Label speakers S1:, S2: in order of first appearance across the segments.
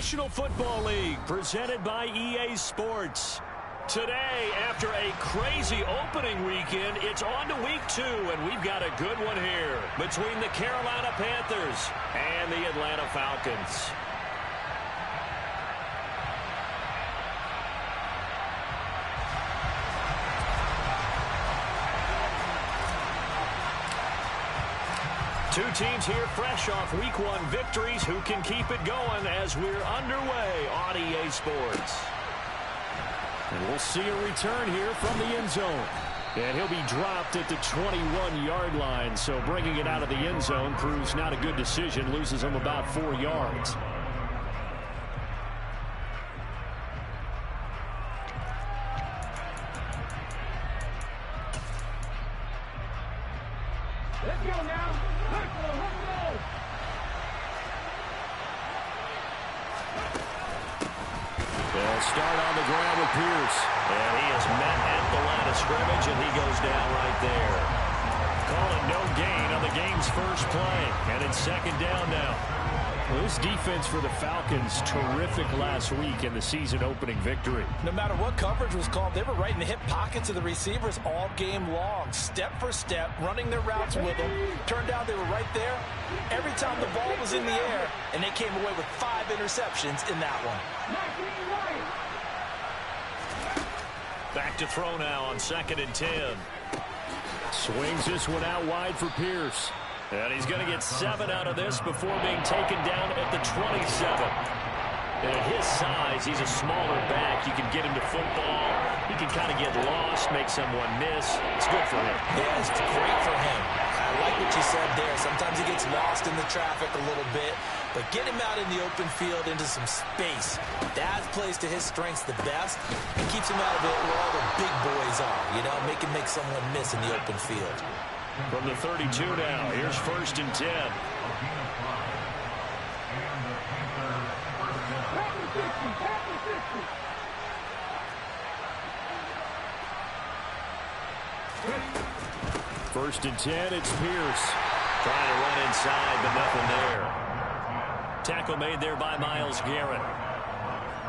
S1: National Football League, presented by EA Sports. Today, after a crazy opening weekend, it's on to week 2, and we've got a good one here between the Carolina Panthers and the Atlanta Falcons. Two teams here fresh off week 1 victories. Who can keep it going as we're underway on EA Sports? And we'll see a return here from the end zone. And he'll be dropped at the 21-yard line. So bringing it out of the end zone proves not a good decision. Loses him about 4 yards.
S2: Let's go now. Let's go.
S1: They'll start on the ground with Pierce. And he is met at the line of scrimmage, and he goes down right there. Call it no gain on the game's first play. And it's second down now. Well, this defense for the Falcons, terrific last week in the season-opening victory.
S3: No matter what coverage was called, they were right in the hip pockets of the receivers all game long, step for step, running their routes with them. Turned out they were right there every time the ball was in the air, and they came away with 5 interceptions in that one.
S1: Back to throw now on 2nd and 10. Swings this one out wide for Pierce. And he's going to get 7 out of this before being taken down at the 27. And at his size, he's a smaller back. You can get him to football. He can kind of get lost, make someone miss. It's good for him.
S3: Yeah, it's great for him. I like what you said there. Sometimes he gets lost in the traffic a little bit. But get him out in the open field into some space. That plays to his strengths the best. And keeps him out of it where all the big boys are. You know, make someone miss in the open field.
S1: From the 32 now, here's 1st and 10. First and 10, it's Pierce. Trying to run inside, but nothing there. Tackle made there by Myles Garrett.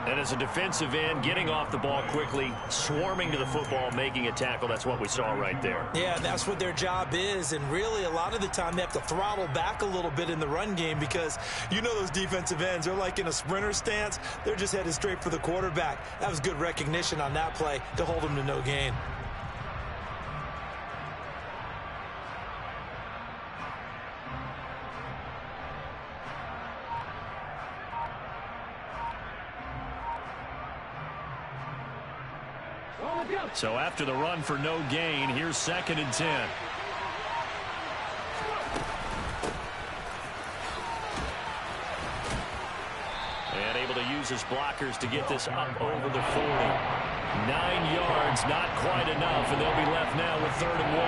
S1: And as a defensive end, getting off the ball quickly, swarming to the football, making a tackle, that's what we saw right there.
S3: Yeah, that's what their job is, and really a lot of the time they have to throttle back a little bit in the run game because you know those defensive ends, they're like in a sprinter stance. They're just headed straight for the quarterback. That was good recognition on that play to hold them to no gain.
S1: So after the run for no gain, here's 2nd and 10. And able to use his blockers to get this up over the 40. 9 yards, not quite enough, and they'll be left now with 3rd and 1.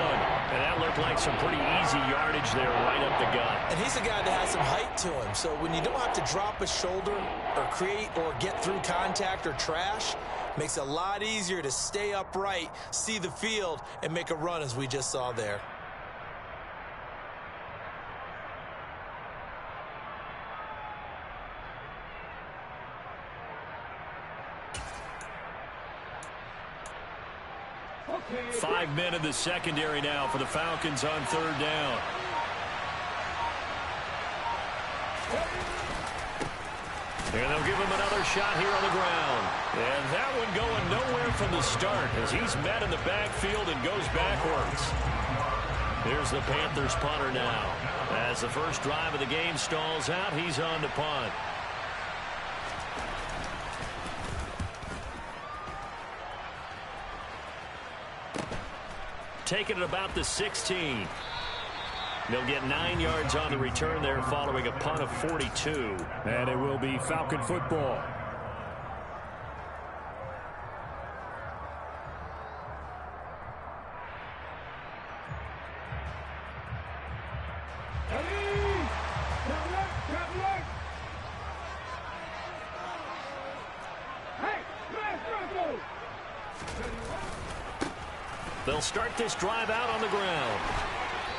S1: And that looked like some pretty easy yardage there right up the gut.
S3: And he's a guy that has some height to him, so when you don't have to drop a shoulder or create or get through contact or trash, makes it a lot easier to stay upright, see the field, and make a run as we just saw there.
S2: Okay.
S1: 5 men in the secondary now for the Falcons on 3rd down. And they'll give him another shot here on the ground. And that one going nowhere from the start as he's met in the backfield and goes backwards. Here's the Panthers punter now. As the first drive of the game stalls out, he's on to punt. Taking it about the 16. They'll get 9 yards on the return there following a punt of 42. And it will be Falcon football. They'll start this drive out on the ground.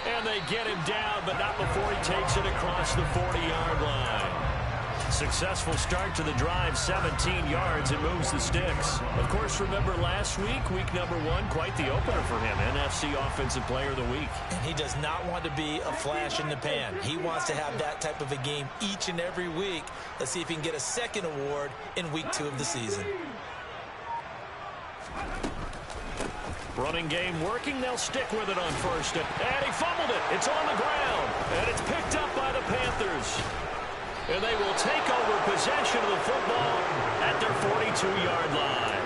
S1: And they get him down, but not before he takes it across the 40-yard line. Successful start to the drive, 17 yards, and moves the sticks. Of course, remember last week, week number 1, quite the opener for him, NFC Offensive Player of the Week.
S3: And he does not want to be a flash in the pan. He wants to have that type of a game each and every week. Let's see if he can get a second award in week 2 of the season.
S1: Running game working. They'll stick with it on first. And he fumbled it. It's on the ground. And it's picked up by the Panthers. And they will take over possession of the football at their 42-yard line.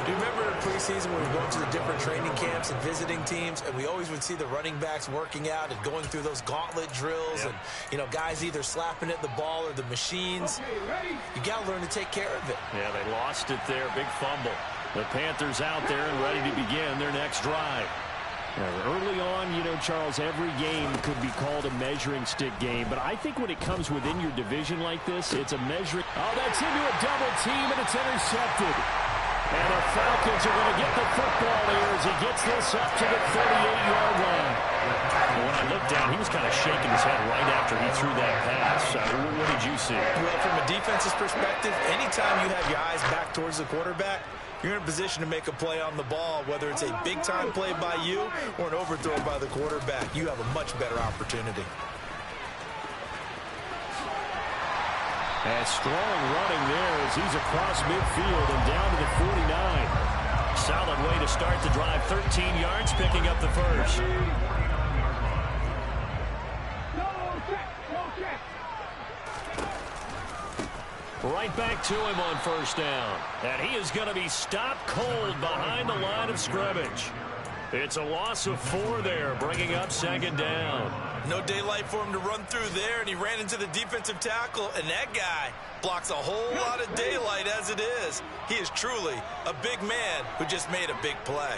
S3: Do you remember in preseason when we were going to the different training camps and visiting teams, and we always would see the running backs working out and going through those gauntlet drills, and, you know, guys either slapping at the ball or the machines. You got to learn to take care of it.
S1: Yeah, they lost it there. Big fumble. The Panthers out there and ready to begin their next drive. Early on, you know, Charles, every game could be called a measuring stick game, but I think when it comes within your division like this, it's a measuring. Oh, that's into a double team, and it's intercepted. And the Falcons are going to get the football here as he gets this up to the 38-yard line. When I looked down, he was kind of shaking his head right after he threw that pass. What did you see?
S3: Well, from a defense's perspective, anytime you have your eyes back towards the quarterback, you're in a position to make a play on the ball, whether it's a big-time play by you or an overthrow by the quarterback. You have a much better opportunity.
S1: And strong running there as he's across midfield and down to the 49. Solid way to start the drive. 13 yards, picking up the first. Right back to him on first down. And he is going to be stopped cold behind the line of scrimmage. It's a loss of 4 there, bringing up second down.
S3: No daylight for him to run through there, and he ran into the defensive tackle, and that guy blocks a whole lot of daylight as it is. He is truly a big man who just made a big play.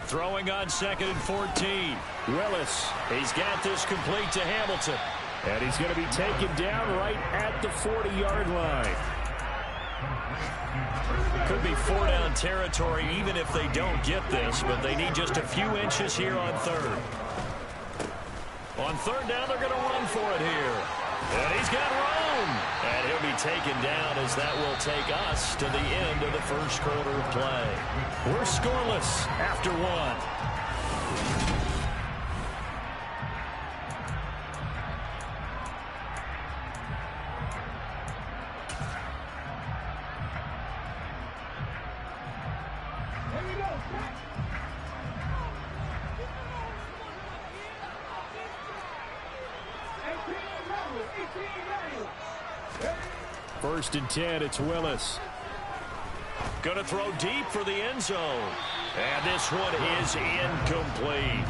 S1: Throwing on 2nd and 14. Willis, he's got this complete to Hamilton. And he's going to be taken down right at the 40-yard line. Could be 4-down territory even if they don't get this, but they need just a few inches here on 3rd. On 3rd down, they're going to run for it here. And he's got room. And he'll be taken down as that will take us to the end of the first quarter of play. We're scoreless after 1. First and 10, it's Willis. Going to throw deep for the end zone. And this one is incomplete.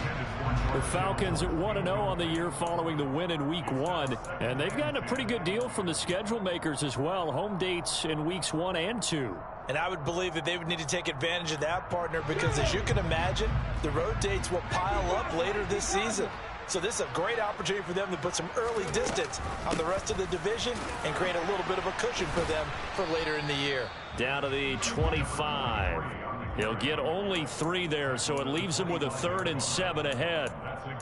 S1: The Falcons at 1-0 on the year following the win in Week 1. And they've gotten a pretty good deal from the schedule makers as well. Home dates in Weeks 1 and 2.
S3: And I would believe that they would need to take advantage of that, partner, because as you can imagine, the road dates will pile up later this season. So this is a great opportunity for them to put some early distance on the rest of the division and create a little bit of a cushion for them for later in the year.
S1: Down to the 25. He'll get only 3 there, so it leaves him with a 3rd and 7 ahead.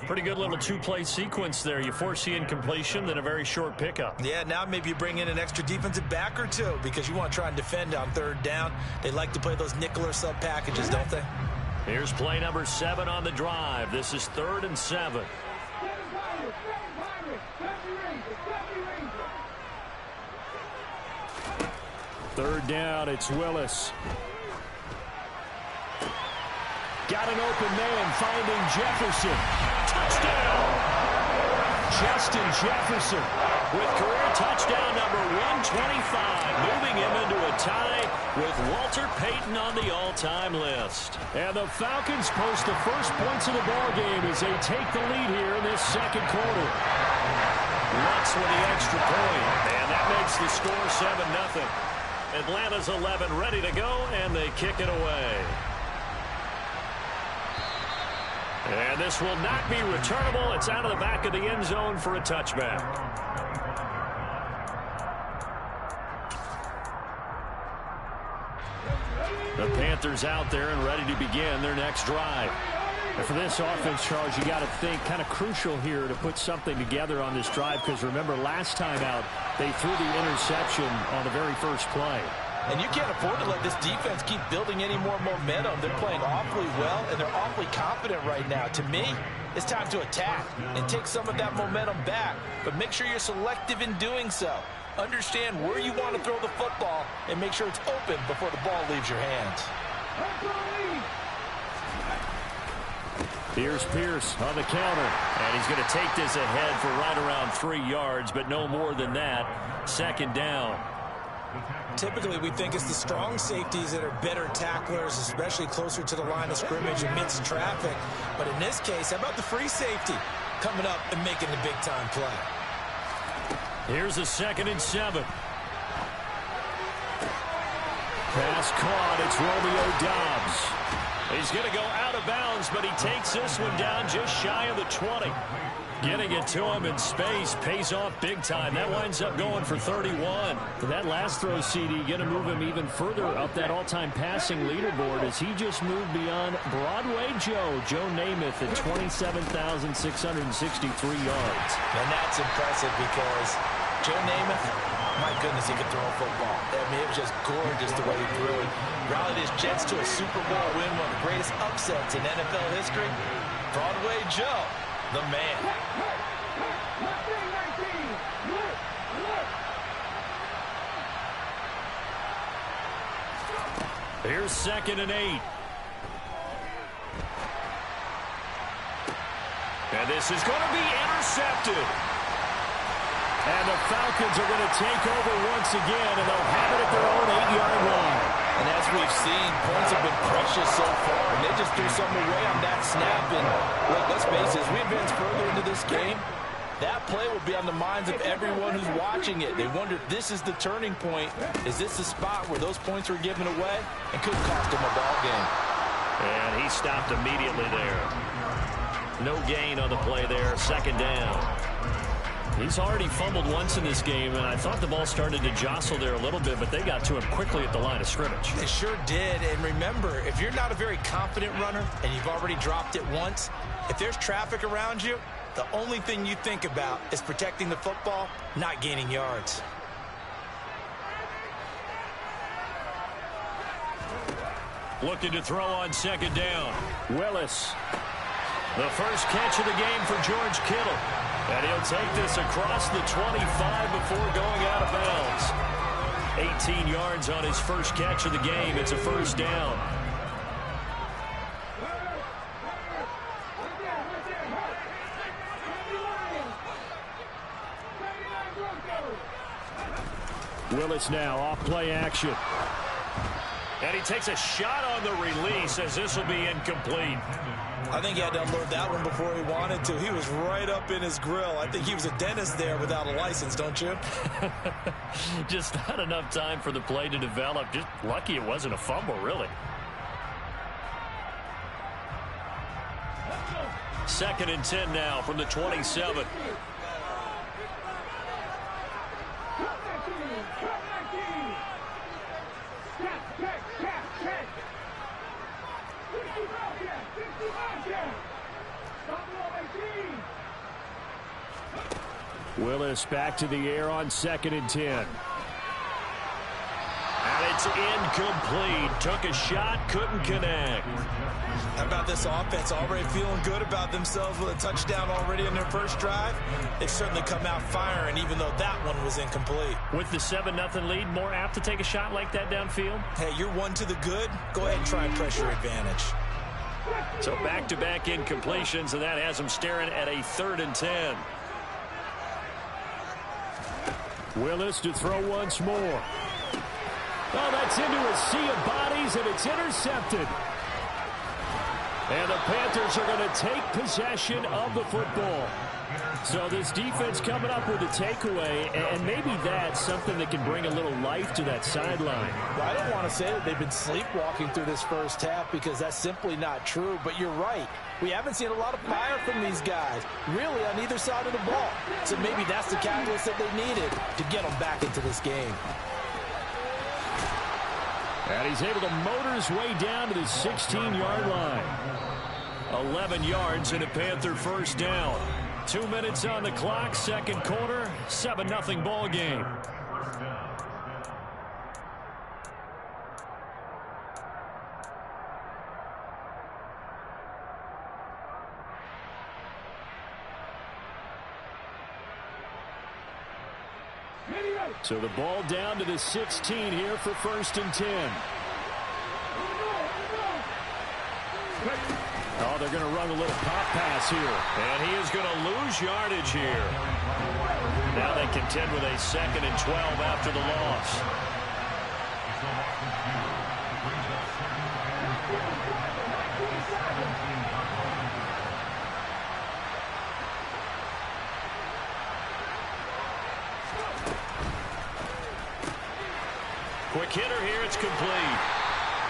S1: Pretty good little 2-play sequence there. You force the incompletion, then a very short pickup.
S3: Yeah, now maybe you bring in an extra defensive back or 2 because you want to try and defend on 3rd down. They like to play those nickel or sub packages, don't they?
S1: Here's play number 7 on the drive. This is 3rd and 7. Third down, it's Willis. Got an open man, finding Jefferson. Touchdown! Justin Jefferson with career touchdown number 125, moving him into a tie with Walter Payton on the all-time list. And the Falcons post the first points of the ballgame as they take the lead here in this second quarter. Lutz with the extra point, and that makes the score 7-0. Atlanta's 11 ready to go, and they kick it away. And this will not be returnable. It's out of the back of the end zone for a touchback. The Panthers out there and ready to begin their next drive. And for this offense, Charles, you got to think kind of crucial here to put something together on this drive, because remember last time out they threw the interception on the very first play.
S3: And you can't afford to let this defense keep building any more momentum. They're playing awfully well, and they're awfully confident right now. To me, it's time to attack and take some of that momentum back. But make sure you're selective in doing so. Understand where you want to throw the football and make sure it's open before the ball leaves your hands.
S1: Here's Pierce on the counter, and he's going to take this ahead for right around 3 yards, but no more than that. Second down.
S3: Typically, we think it's the strong safeties that are better tacklers, especially closer to the line of scrimmage amidst traffic. But in this case, how about the free safety coming up and making the big-time play?
S1: Here's a 2nd and 7. Pass caught. It's Romeo Doubs. He's going to go out of bounds, but he takes this one down just shy of the 20. Getting it to him in space pays off big time. That winds up going for 31. That last throw, CD, going to move him even further up that all-time passing leaderboard as he just moved beyond Broadway Joe Namath at 27,663 yards.
S3: And that's impressive because Joe Namath, my goodness, he could throw a football. I mean, it was just gorgeous the way he threw it. Rallied his Jets to a Super Bowl win, one of the greatest upsets in NFL history. Broadway Joe, the man.
S1: Here's 2nd and 8. And this is going to be intercepted. And the Falcons are going to take over once again, and they'll have it at their own 8-yard line.
S3: And as we've seen, points have been precious so far, and they just threw something away on that snap. And look, let's face it, as we advance further into this game, that play will be on the minds of everyone who's watching it. They wonder if this is the turning point. Is this the spot where those points were given away and could cost them a ball game?
S1: And he stopped immediately there. No gain on the play there. 2nd down. He's already fumbled once in this game, and I thought the ball started to jostle there a little bit, but they got to him quickly at the line of scrimmage.
S3: They sure did. And remember, if you're not a very confident runner and you've already dropped it once, if there's traffic around you, the only thing you think about is protecting the football, not gaining yards.
S1: Looking to throw on 2nd down. Willis. The first catch of the game for George Kittle. And he'll take this across the 25 before going out of bounds. 18 yards on his first catch of the game. It's a 1st down. Willis now off play action. And he takes a shot on the release as this will be incomplete.
S3: I think he had to unload that one before he wanted to. He was right up in his grill. I think he was a dentist there without a license, don't you?
S1: Just not enough time for the play to develop. Just lucky it wasn't a fumble, really. 2nd and 10 now from the 27. Willis back to the air on 2nd and 10. And it's incomplete. Took a shot, couldn't connect.
S3: How about this offense already feeling good about themselves with a touchdown already in their first drive? They've certainly come out firing, even though that one was incomplete.
S1: With the 7-0 lead, more apt to take a shot like that downfield?
S3: Hey, you're one to the good. Go ahead and try and press your advantage.
S1: So back-to-back incompletions, and that has them staring at a 3rd and 10. Willis to throw once more. Oh, that's into a sea of bodies, and it's intercepted. And the Panthers are going to take possession of the football. So this defense coming up with a takeaway, and maybe that's something that can bring a little life to that sideline.
S3: Well, I don't want to say that they've been sleepwalking through this first half because that's simply not true, but you're right. We haven't seen a lot of fire from these guys, really on either side of the ball. So maybe that's the catalyst that they needed to get them back into this game.
S1: And he's able to motor his way down to the 16-yard line. 11 yards and a Panther first down. 2 minutes on the clock, second quarter, 7-0 ball game. So the ball down to the 16 here for 1st and 10. Oh, they're going to run a little pop pass here. And he is going to lose yardage here. Now they contend with a 2nd and 12 after the loss. Quick hitter here, it's complete.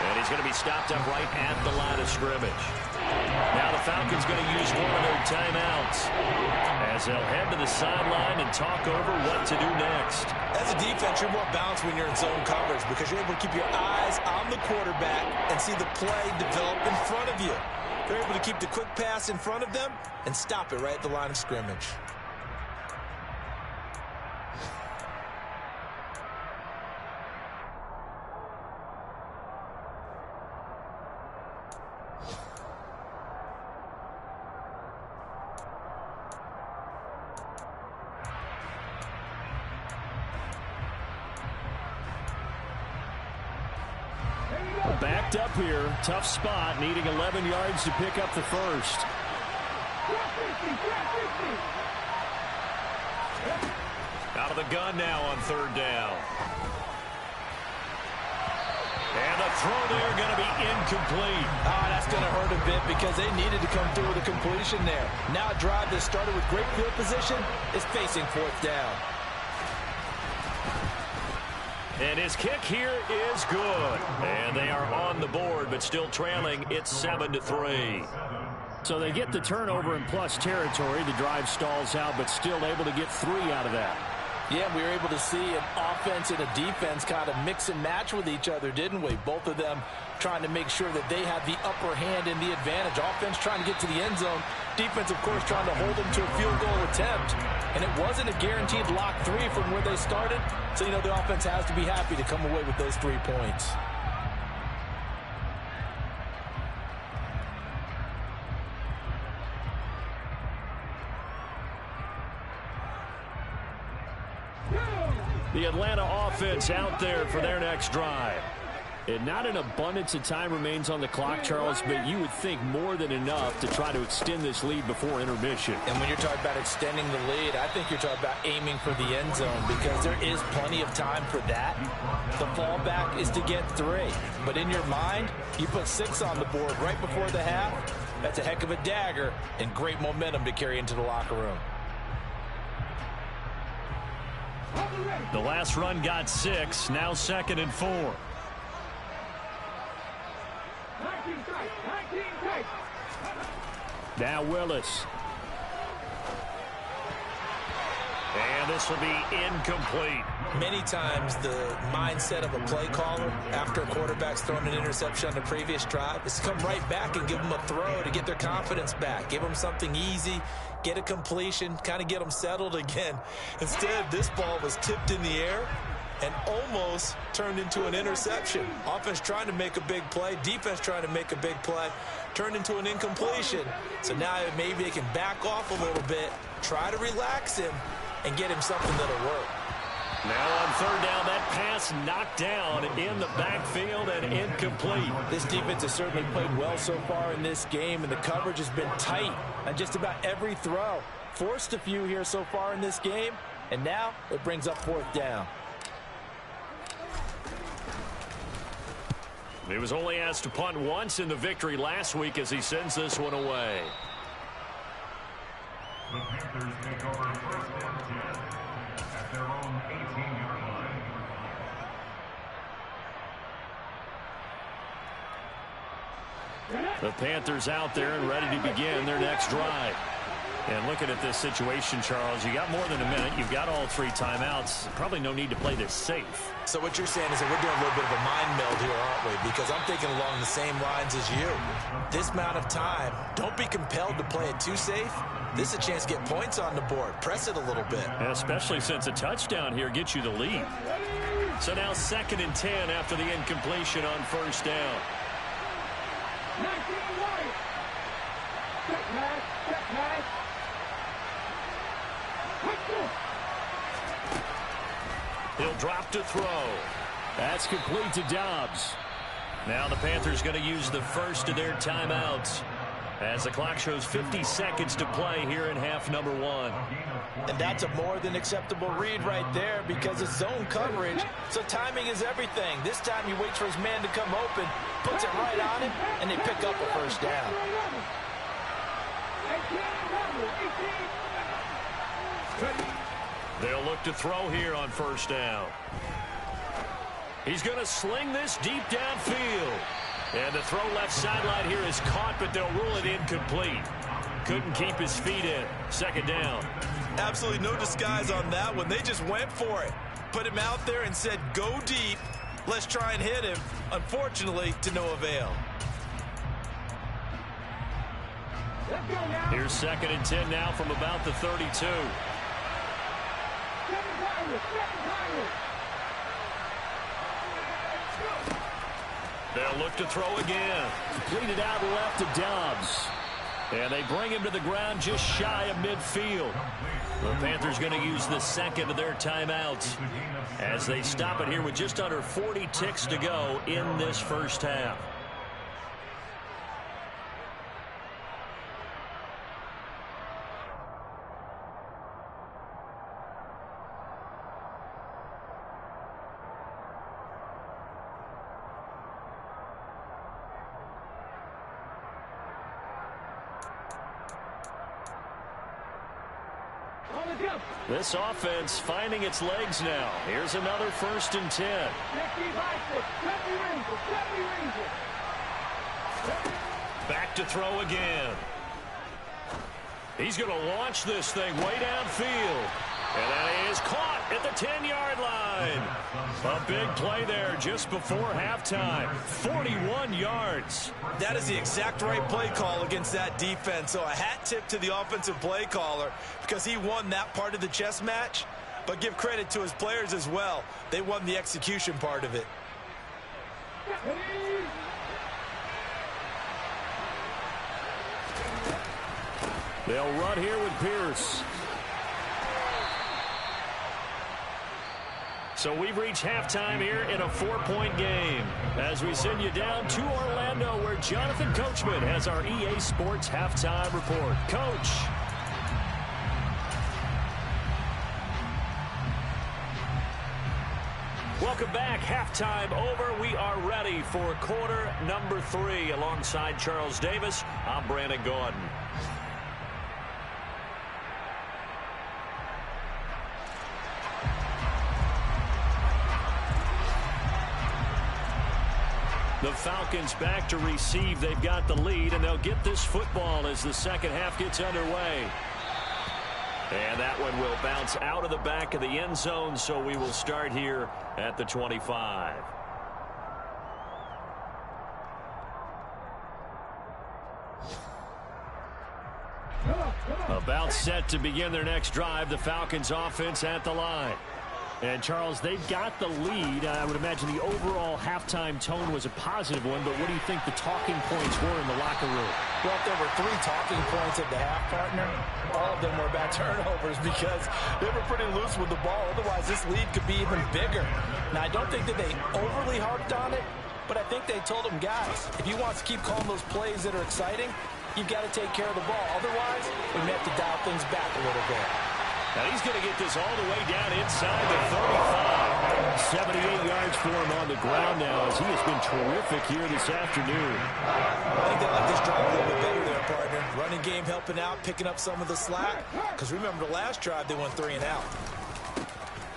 S1: And he's going to be stopped up right at the line of scrimmage. Now the Falcons going to use one of their timeouts as they'll head to the sideline and talk over what to do next.
S3: As a defense, you're more balanced when you're in zone coverage because you're able to keep your eyes on the quarterback and see the play develop in front of you. You're able to keep the quick pass in front of them and stop it right at the line of scrimmage.
S1: Backed up here, tough spot, needing 11 yards to pick up the first. Out of the gun now on 3rd down. And the throw there going to be incomplete.
S3: Oh, that's going to hurt a bit because they needed to come through with a completion there. Now a drive that started with great field position is facing 4th down.
S1: And his kick here is good. And they are on the board, but still trailing. It's 7-3. So they get the turnover in plus territory. The drive stalls out, but still able to get 3 out of that.
S3: Yeah, we were able to see an offense and a defense kind of mix and match with each other, didn't we? Both of them trying to make sure that they had the upper hand and the advantage. Offense trying to get to the end zone. Defense, of course, trying to hold them to a field goal attempt. And it wasn't a guaranteed lock 3 from where they started. So, you know, the offense has to be happy to come away with those 3 points.
S1: The Atlanta offense out there for their next drive. And not an abundance of time remains on the clock, Charles, but you would think more than enough to try to extend this lead before intermission.
S3: And when you're talking about extending the lead, I think you're talking about aiming for the end zone because there is plenty of time for that. The fallback is to get 3. But in your mind, you put 6 on the board right before the half. That's a heck of a dagger and great momentum to carry into the locker room.
S1: The last run got 6, now 2nd and 4. Now Willis. And this will be incomplete.
S3: Many times the mindset of a play caller after a quarterback's thrown an interception on the previous drive is to come right back and give them a throw to get their confidence back. Give them something easy, get a completion, kind of get them settled again. Instead, this ball was tipped in the air and almost turned into an interception. Offense trying to make a big play, defense trying to make a big play, turned into an incompletion. So now maybe they can back off a little bit, try to relax him, and get him something that'll work.
S1: Now on 3rd down, that pass knocked down in the backfield and incomplete.
S3: This defense has certainly played well so far in this game, and the coverage has been tight on just about every throw. Forced a few here so far in this game, and now it brings up 4th down.
S1: He was only asked to punt once in the victory last week as he sends this one away.
S2: The Panthers take over 1st and 10 at their own 18-yard line.
S1: The Panthers out there and ready to begin their next drive. And looking at this situation, Charles, you got more than a minute. You've got all 3 timeouts. Probably no need to play this safe.
S3: So what you're saying is that we're doing a little bit of a mind meld here, aren't we? Because I'm thinking along the same lines as you. This amount of time, don't be compelled to play it too safe. This is a chance to get points on the board. Press it a little bit.
S1: And especially since a touchdown here gets you the lead. So now 2nd and 10 after the incompletion on 1st down. He'll drop to throw. That's complete to Dobbs. Now the Panthers going to use the first of their timeouts as the clock shows 50 seconds to play here in half number 1.
S3: And that's a more than acceptable read right there because it's zone coverage, so timing is everything. This time he waits for his man to come open, puts it right on him, and they pick up a first down.
S1: They'll look to throw here on 1st down. He's going to sling this deep downfield. And the throw left sideline here is caught, but they'll rule it incomplete. Couldn't keep his feet in. 2nd down.
S3: Absolutely no disguise on that one. They just went for it. Put him out there and said, go deep. Let's try and hit him. Unfortunately, to no avail.
S1: Here's 2nd and 10 now from about the 32. They'll look to throw again. Completed out left to Dobbs. And they bring him to the ground just shy of midfield. The Panthers going to use the 2nd of their timeouts as they stop it here with just under 40 ticks to go in this 1st half. This offense finding its legs now. Here's another 1st and 10. Back to throw again. He's going to launch this thing way downfield. And that is caught at the 10-yard line. A big play there just before halftime. 41 yards.
S3: That is the exact right play call against that defense. So a hat tip to the offensive play caller because he won that part of the chess match. But give credit to his players as well. They won the execution part of it.
S1: They'll run here with Pierce. So we've reached halftime here in a 4-point game as we send you down to Orlando where Jonathan Coachman has our EA Sports halftime report. Coach. Welcome back. Halftime over. We are ready for quarter number 3 alongside Charles Davis. I'm Brandon Gordon. The Falcons back to receive. They've got the lead, and they'll get this football as the second half gets underway. And that one will bounce out of the back of the end zone, so we will start here at the 25. About set to begin their next drive, the Falcons offense at the line. And, Charles, they've got the lead. I would imagine the overall halftime tone was a positive one, but what do you think the talking points were in the locker room?
S3: Well, if there were 3 talking points at the half, partner, all of them were about turnovers because they were pretty loose with the ball. Otherwise, this lead could be even bigger. Now, I don't think that they overly harped on it, but I think they told them, guys, if you want to keep calling those plays that are exciting, you've got to take care of the ball. Otherwise, we may have to dial things back a little bit.
S1: Now he's going to get this all the way down inside the 35. 78 yards for him on the ground now as he has been terrific here this afternoon.
S3: I think they like this drive a little bit better there, partner. Running game helping out, picking up some of the slack. Because remember the last drive, they went 3 and out.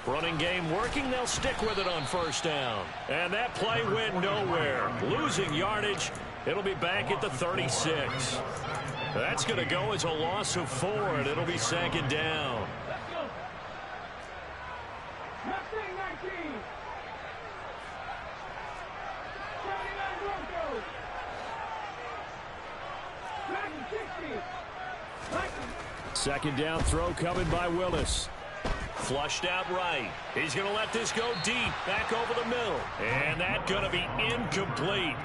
S1: Running game working. They'll stick with it on first down. And that play went nowhere. Losing yardage. It'll be back at the 36. That's going to go as a loss of 4, and it'll be 2nd down. Second down throw coming by Willis. Flushed out right. He's going to let this go deep. Back over the middle. And that's going to be incomplete.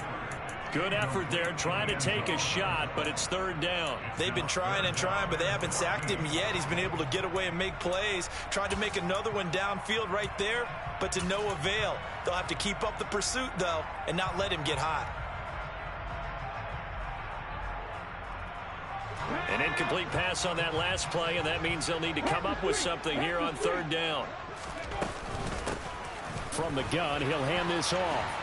S1: Good effort there trying to take a shot, but it's 3rd down.
S3: They've been trying and trying, but they haven't sacked him yet. He's been able to get away and make plays. Tried to make another one downfield right there, but to no avail. They'll have to keep up the pursuit, though, and not let him get hot.
S1: An incomplete pass on that last play, and that means they'll need to come up with something here on 3rd down. From the gun, he'll hand this off.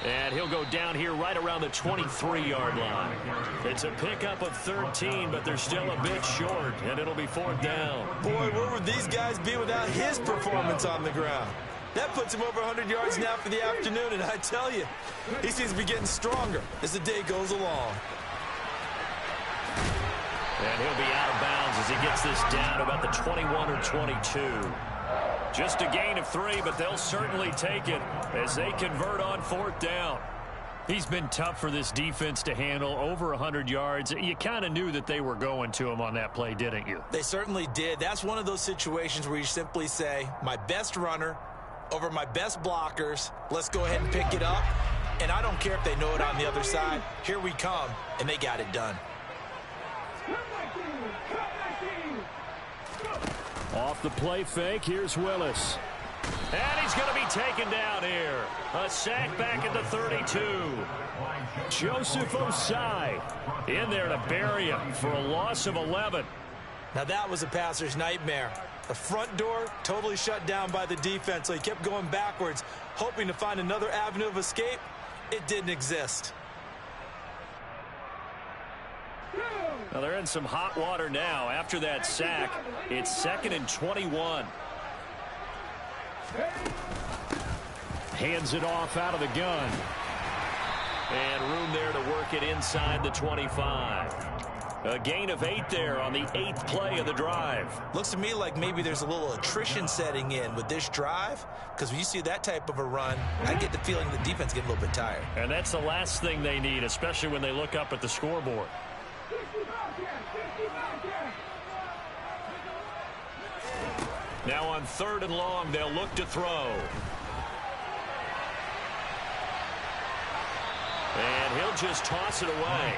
S1: And he'll go down here right around the 23-yard line. It's a pickup of 13, but they're still a bit short, and it'll be 4th down.
S3: Boy, where would these guys be without his performance on the ground? That puts him over 100 yards now for the afternoon, and I tell you, he seems to be getting stronger as the day goes along.
S1: And he'll be out of bounds as he gets this down about the 21 or 22. Just a gain of 3, but they'll certainly take it as they convert on 4th down. He's been tough for this defense to handle, over 100 yards. You kind of knew that they were going to him on that play, didn't you?
S3: They certainly did. That's one of those situations where you simply say, my best runner over my best blockers. Let's go ahead and pick it up. And I don't care if they know it on the other side. Here we come, and they got it done.
S1: Off the play fake, here's Willis. And he's going to be taken down here. A sack back at the 32. Joseph Osai in there to bury him for a loss of 11.
S3: Now that was a passer's nightmare. The front door totally shut down by the defense, so he kept going backwards, hoping to find another avenue of escape. It didn't exist.
S1: Now they're in some hot water now. After that sack, it's 2nd and 21. Hands it off out of the gun. And room there to work it inside the 25. A gain of 8 there on the 8th play of the drive.
S3: Looks to me like maybe there's a little attrition setting in with this drive, because when you see that type of a run, I get the feeling the defense getting a little bit tired.
S1: And that's the last thing they need, especially when they look up at the scoreboard. Now on 3rd and long, they'll look to throw. And he'll just toss it away.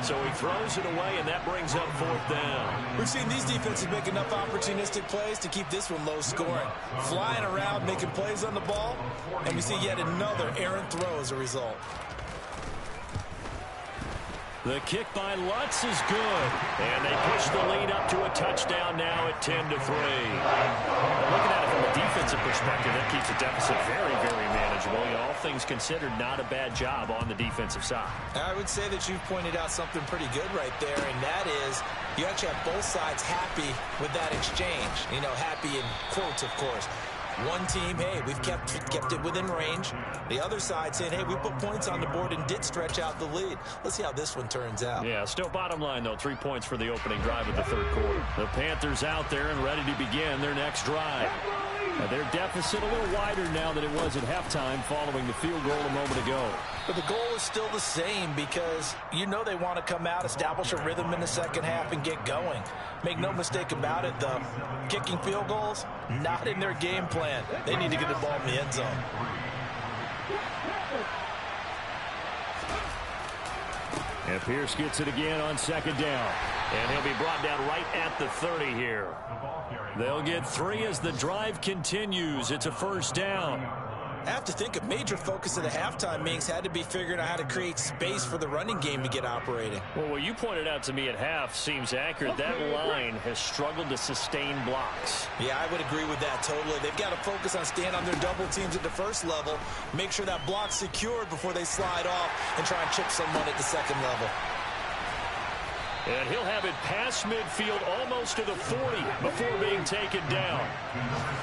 S1: So he throws it away, and that brings up 4th down.
S3: We've seen these defenses make enough opportunistic plays to keep this one low scoring. Flying around, making plays on the ball, and we see yet another errant throw as a result.
S1: The kick by Lutz is good. And they push the lead up to a touchdown now at 10-3. Looking at it from a defensive perspective, that keeps the deficit very, very manageable. You know, all things considered, not a bad job on the defensive side.
S3: I would say that you've pointed out something pretty good right there, and that is you actually have both sides happy with that exchange. You know, happy in quotes, of course. One team, hey, we've kept it within range. The other side saying, hey, we put points on the board and did stretch out the lead. Let's see how this one turns out.
S1: Yeah, still bottom line, though, 3 points for the opening drive of the 3rd quarter. The Panthers out there and ready to begin their next drive. Now, their deficit a little wider now than it was at halftime following the field goal a moment ago.
S3: But the goal is still the same because you know they want to come out, establish a rhythm in the second half, and get going. Make no mistake about it, though. Kicking field goals, not in their game plan. They need to get the ball in the end zone.
S1: And Pierce gets it again on 2nd down. And he'll be brought down right at the 30 here. They'll get 3 as the drive continues. It's a 1st down.
S3: I have to think a major focus of the halftime meetings had to be figuring out how to create space for the running game to get operating.
S1: Well, what you pointed out to me at half seems accurate. That line has struggled to sustain blocks.
S3: Yeah, I would agree with that totally. They've got to focus on staying on their double teams at the first level, make sure that block's secured before they slide off and try and chip someone at the second level.
S1: And he'll have it past midfield almost to the 40 before being taken down.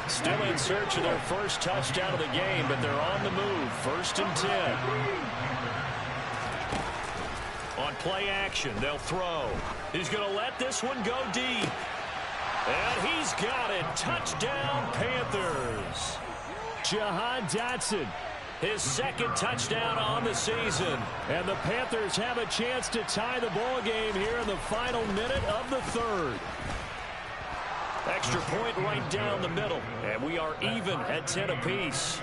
S1: Still in search of their first touchdown of the game, but they're on the move. 1st and 10. On play action, they'll throw. He's going to let this one go deep. And he's got it. Touchdown, Panthers. Jahan Dotson, his second touchdown on the season. And the Panthers have a chance to tie the ball game here in the final minute of the third. Extra point right down the middle. And we are even at 10 apiece.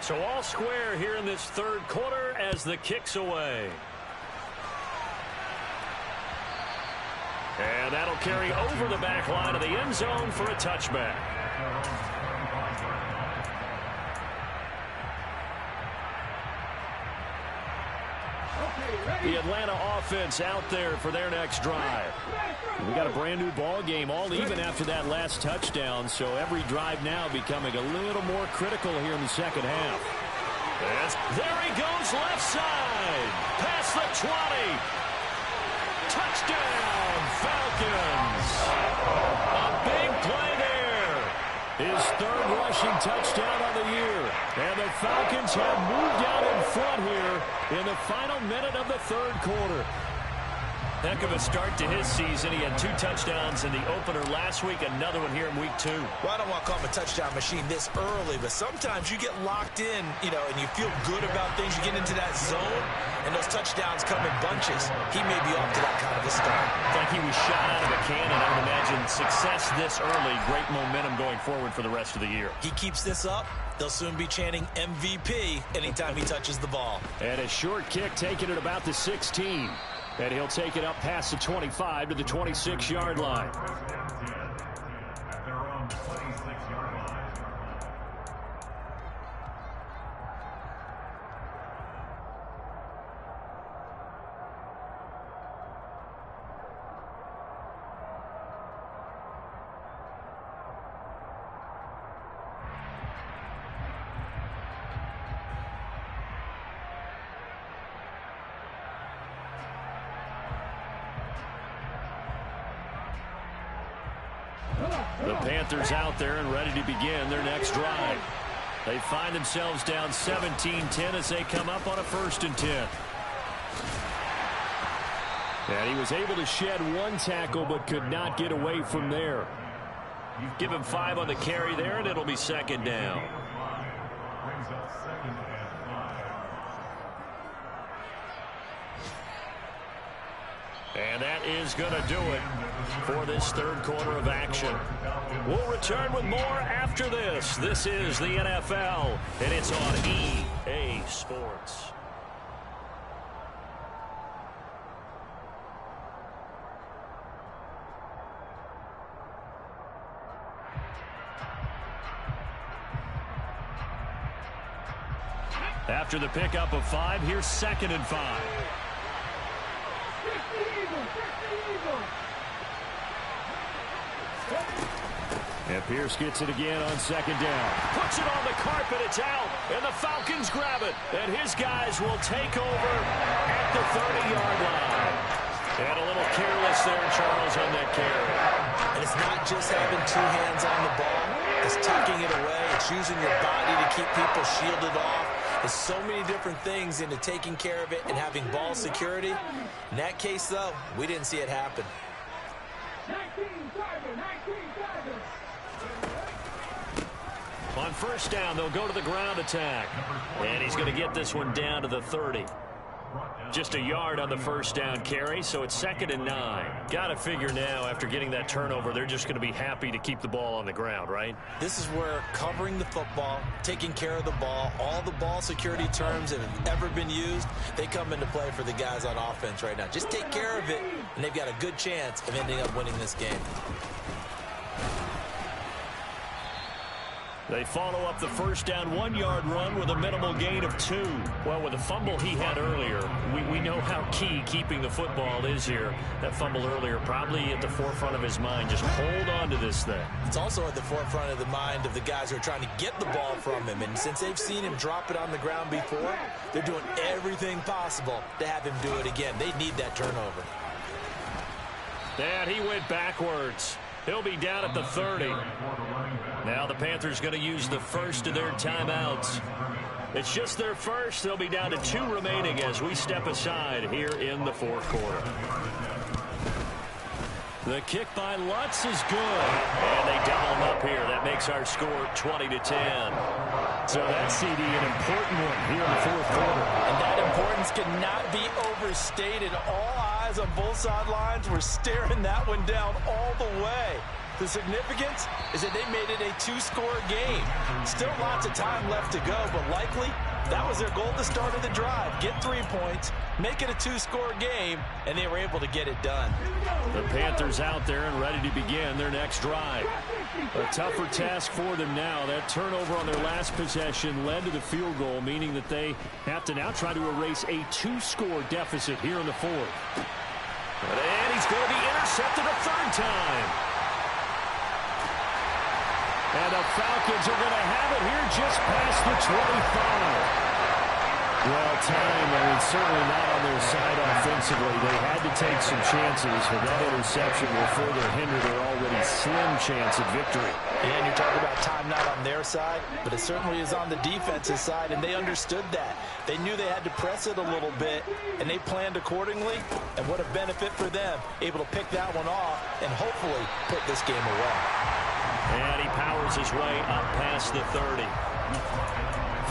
S1: So all square here in this third quarter as the kick's away. And that'll carry over the back line of the end zone for a touchback. The Atlanta offense out there for their next drive. We got a brand new ball game, all even after that last touchdown, so every drive now becoming a little more critical here in the second half. There he goes left side. Past the 20. Touchdown, Falcons. A big play there. His third rushing touchdown of the year. And the Falcons have moved out in front here in the final minute of the third quarter. Heck of a start to his season. He had 2 touchdowns in the opener last week, another one here in week 2.
S3: Well, I don't want to call him a touchdown machine this early, but sometimes you get locked in, and you feel good about things. You get into that zone, and those touchdowns come in bunches. He may be off to that kind of a start.
S1: It's like he was shot out of a cannon. I would imagine success this early, great momentum going forward for the rest of the year.
S3: He keeps this up, they'll soon be chanting MVP anytime he touches the ball.
S1: And a short kick taken at about the 16. And he'll take it up past the 25 to the 26-yard line.
S2: At their own 26-yard line.
S1: The Panthers out there and ready to begin their next drive. They find themselves down 17-10 as they come up on a 1st and 10. And he was able to shed 1 tackle but could not get away from there. Give him 5 on the carry there, and it'll be 2nd down.
S2: Brings up 2nd and 5.
S1: And that is going to do it for this third quarter of action. We'll return with more after this. This is the NFL, and it's on EA Sports. After the pickup of 5, here's 2nd and 5. And Pierce gets it again on 2nd down. Puts it on the carpet, it's out, and the Falcons grab it. And his guys will take over at the 30-yard line. And a little careless there, Charles, on that carry.
S3: And it's not just having 2 hands on the ball. It's tucking it away. It's using your body to keep people shielded off. There's so many different things into taking care of it and having ball security. In that case, though, we didn't see it happen.
S4: 19
S1: On 1st down, they'll go to the ground attack. And he's going to get this one down to the 30. Just a yard on the 1st down carry, so it's 2nd and 9. Got to figure now, after getting that turnover, they're just going to be happy to keep the ball on the ground, right?
S3: This is where covering the football, taking care of the ball, all the ball security terms that have ever been used, they come into play for the guys on offense right now. Just take care of it, and they've got a good chance of ending up winning this game.
S1: They follow up the 1st down 1-yard run with a minimal gain of 2. Well, with the fumble he had earlier, we know how key keeping the football is here. That fumble earlier probably at the forefront of his mind. Just hold on to this thing.
S3: It's also at the forefront of the mind of the guys who are trying to get the ball from him. And since they've seen him drop it on the ground before, they're doing everything possible to have him do it again. They need that turnover.
S1: And he went backwards. He'll be down at the 30. Now the Panthers going to use the first of their timeouts. It's just their first. They'll be down to 2 remaining as we step aside here in the fourth quarter. The kick by Lutz is good. And they double him up here. That makes our score 20-10.
S5: So that's, CD, an important one here in the fourth quarter.
S3: And that importance cannot be overstated. All eyes on both sidelines were staring that one down all the way. The significance is that they made it a 2-score game. Still lots of time left to go, but likely that was their goal at the start of the drive. Get 3 points, make it a 2-score game, and they were able to get it done.
S1: The Panthers out there and ready to begin their next drive. A tougher task for them now. That turnover on their last possession led to the field goal, meaning that they have to now try to erase a 2-score deficit here in the fourth. And he's going to be intercepted a 3rd time. And the Falcons are going to have it here just past the 25. Well, time, certainly not on their side offensively. They had to take some chances, and that interception will further hinder their already slim chance at victory.
S3: And you're talking about time not on their side, but it certainly is on the defensive side, and they understood that. They knew they had to press it a little bit, and they planned accordingly, and what a benefit for them, able to pick that one off and hopefully put this game away.
S1: And he powers his way up past the 30.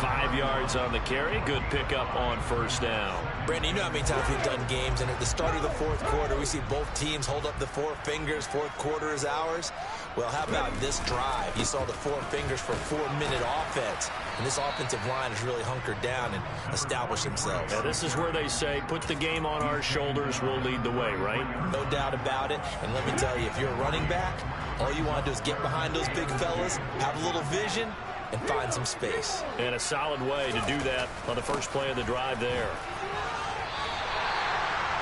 S1: 5 yards on the carry. Good pickup on first down.
S3: Brandon, you know how many times we've done games, and at the start of the fourth quarter, we see both teams hold up the 4 fingers. Fourth quarter is ours. Well, how about this drive? You saw the 4 fingers for 4-minute offense, and this offensive line has really hunkered down and established themselves.
S1: Now, this is where they say, put the game on our shoulders, we'll lead the way, right?
S3: No doubt about it. And let me tell you, if you're a running back, all you want to do is get behind those big fellas, have a little vision, and find some space.
S1: And a solid way to do that on the first play of the drive there.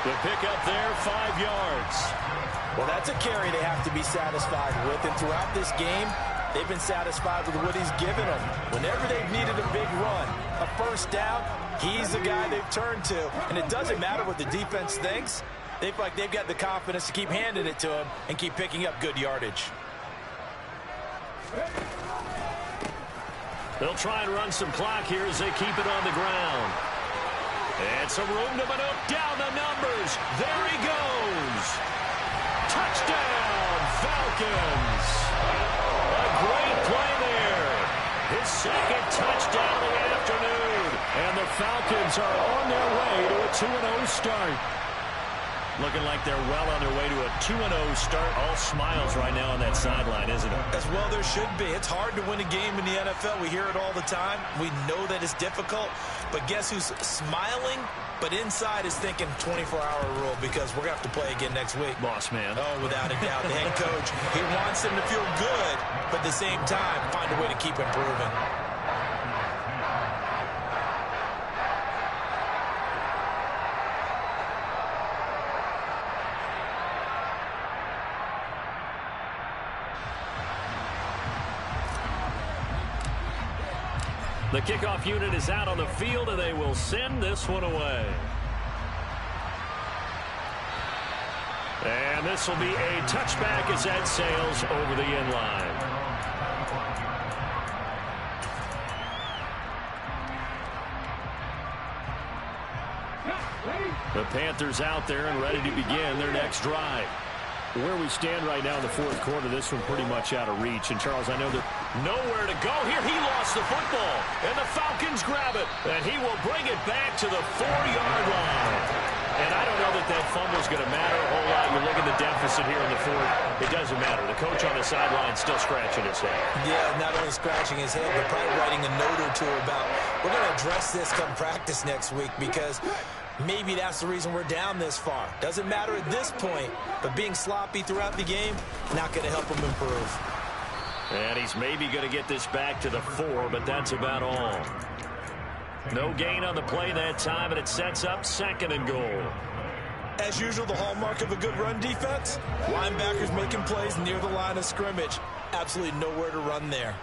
S1: The pickup there, 5 yards.
S3: Well, that's a carry they have to be satisfied with. And throughout this game, they've been satisfied with what he's given them. Whenever they've needed a big run, a first down, he's the guy they've turned to. And it doesn't matter what the defense thinks. They feel like they've got the confidence to keep handing it to him and keep picking up good yardage.
S1: They'll try and run some clock here as they keep it on the ground. And some room to maneuver down the numbers. There he goes. Touchdown, Falcons. A great play there. His second touchdown of the afternoon. And the Falcons are on their way to a 2-0 start. Looking like they're well on their way to a 2-0 start. All smiles right now on that sideline, isn't it?
S3: As well there should be. It's hard to win a game in the NFL. We hear it all the time. We know that it's difficult. But guess who's smiling, but inside is thinking 24-hour rule, because we're going to have to play again next week.
S1: Boss man.
S3: Oh, without a doubt. The head coach, he wants them to feel good, but at the same time, find a way to keep improving.
S1: The kickoff unit is out on the field, and they will send this one away. And this will be a touchback as that sails over the end line. The Panthers out there and ready to begin their next drive. Where we stand right now in the fourth quarter, this one pretty much out of reach. And, Charles, I know they're nowhere to go here. He lost the football, and the Falcons grab it. And he will bring it back to the 4-yard line. And I don't know that that fumble's going to matter a whole lot. You look at the deficit here in the fourth. It doesn't matter. The coach on the sideline still scratching his head.
S3: Yeah, not only scratching his head, but probably writing a note or two about, we're going to address this come practice next week, because maybe that's the reason we're down this far. Doesn't matter at this point, but being sloppy throughout the game, not going to help him improve.
S1: And he's maybe going to get this back to the 4, but that's about all. No gain on the play that time, and it sets up 2nd and goal.
S3: As usual, the hallmark of a good run defense, linebackers making plays near the line of scrimmage. Absolutely nowhere to run there.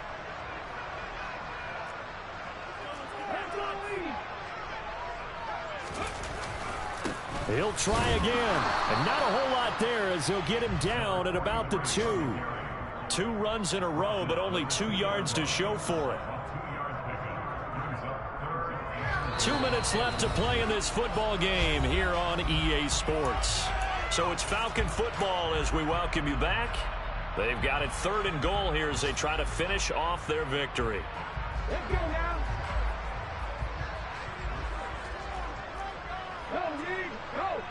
S1: He'll try again. And not a whole lot there as he'll get him down at about the 2. 2 runs in a row, but only 2 yards to show for it. 2 minutes left to play in this football game here on EA Sports. So it's Falcon football as we welcome you back. They've got it 3rd and goal here as they try to finish off their victory.
S4: Let's go now. Go, Reed, go.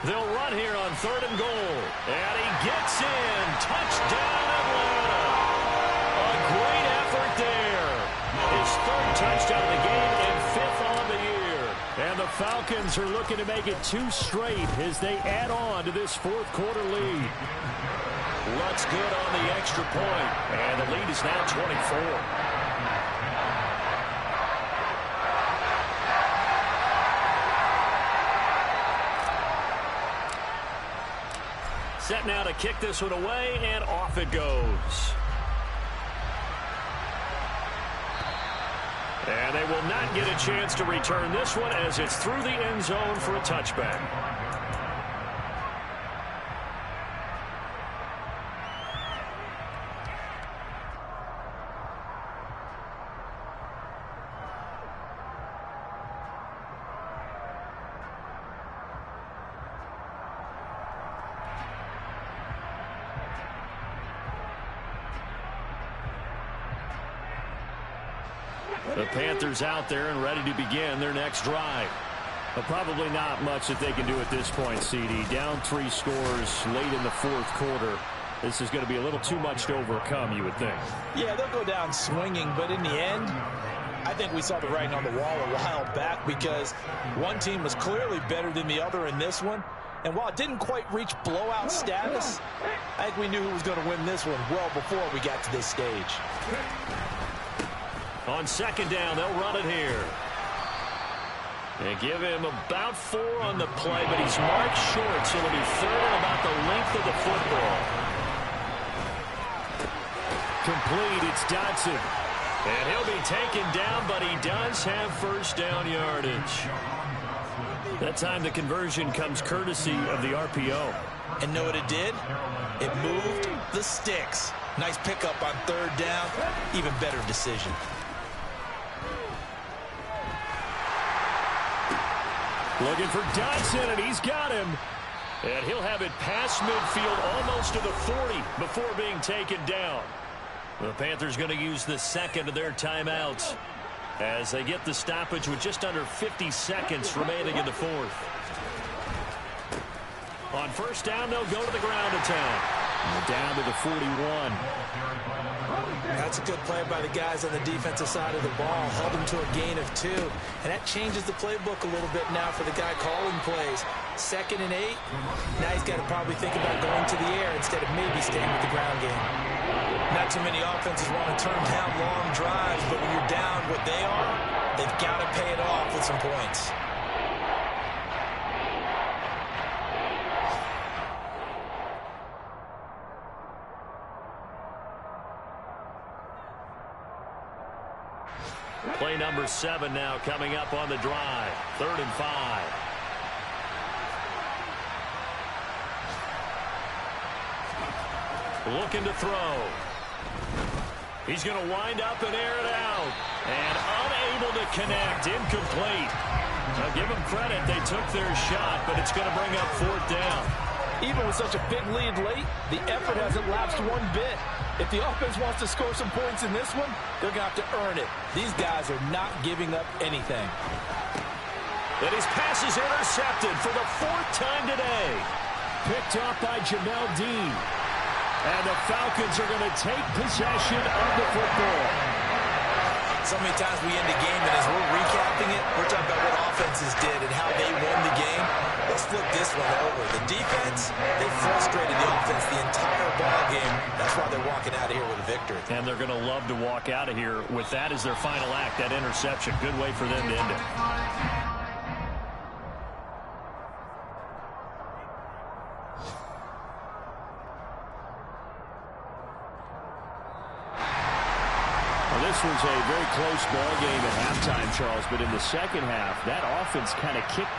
S1: They'll run here on 3rd and goal. And he gets in. Touchdown, Atlanta. A great effort there. His 3rd touchdown of the game and 5th on the year. And the Falcons are looking to make it 2 straight as they add on to this 4th quarter lead. Looks good on the extra point. And the lead is now 24. Set now to kick this one away, and off it goes. And they will not get a chance to return this one as it's through the end zone for a touchback. The Panthers out there and ready to begin their next drive. But probably not much that they can do at this point, CD. Down 3 scores late in the 4th quarter. This is going to be a little too much to overcome, you would think.
S3: Yeah, they'll go down swinging, but in the end, I think we saw the writing on the wall a while back because one team was clearly better than the other in this one. And while it didn't quite reach blowout status, I think we knew who was going to win this one well before we got to this stage.
S1: On 2nd down, they'll run it here. And give him about 4 on the play, but he's marked short, so it'll be 3rd and about the length of the football. Complete, it's Dodson. And he'll be taken down, but he does have 1st down yardage. That time the conversion comes courtesy of the RPO.
S3: And know what it did? It moved the sticks. Nice pickup on 3rd down. Even better decision.
S1: Looking for Dodson, and he's got him. And he'll have it past midfield almost to the 40 before being taken down. The Panthers going to use the 2nd of their timeouts as they get the stoppage with just under 50 seconds remaining in the 4th. On 1st down, they'll go to the ground attack. Down to the 41.
S3: That's a good play by the guys on the defensive side of the ball. Held them to a gain of 2. And that changes the playbook a little bit now for the guy calling plays. 2nd and 8. Now he's got to probably think about going to the air instead of maybe staying with the ground game. Not too many offenses want to turn down long drives, but when you're down what they are, they've got to pay it off with some points.
S1: Play number 7 now coming up on the drive. 3rd and 5. Looking to throw. He's going to wind up and air it out. And unable to connect. Incomplete. Now give them credit. They took their shot, but it's going to bring up 4th down.
S3: Even with such a big lead late, the effort hasn't lapsed one bit. If the offense wants to score some points in this one, they're going to have to earn it. These guys are not giving up anything.
S1: And his pass is intercepted for the 4th time today. Picked up by Jamel Dean. And the Falcons are going to take possession of the football.
S3: So many times we end the game, and as we're recapping it, we're talking about what offenses did and how they won the game. Let's flip this one over. The defense, they frustrated the offense the entire ball game. That's why they're walking out of here with a victory.
S1: And they're going to love to walk out of here with that as their final act, that interception. Good way for them to end it. this was a very close ball game at halftime, Charles, but in the second half, that offense kind of kicked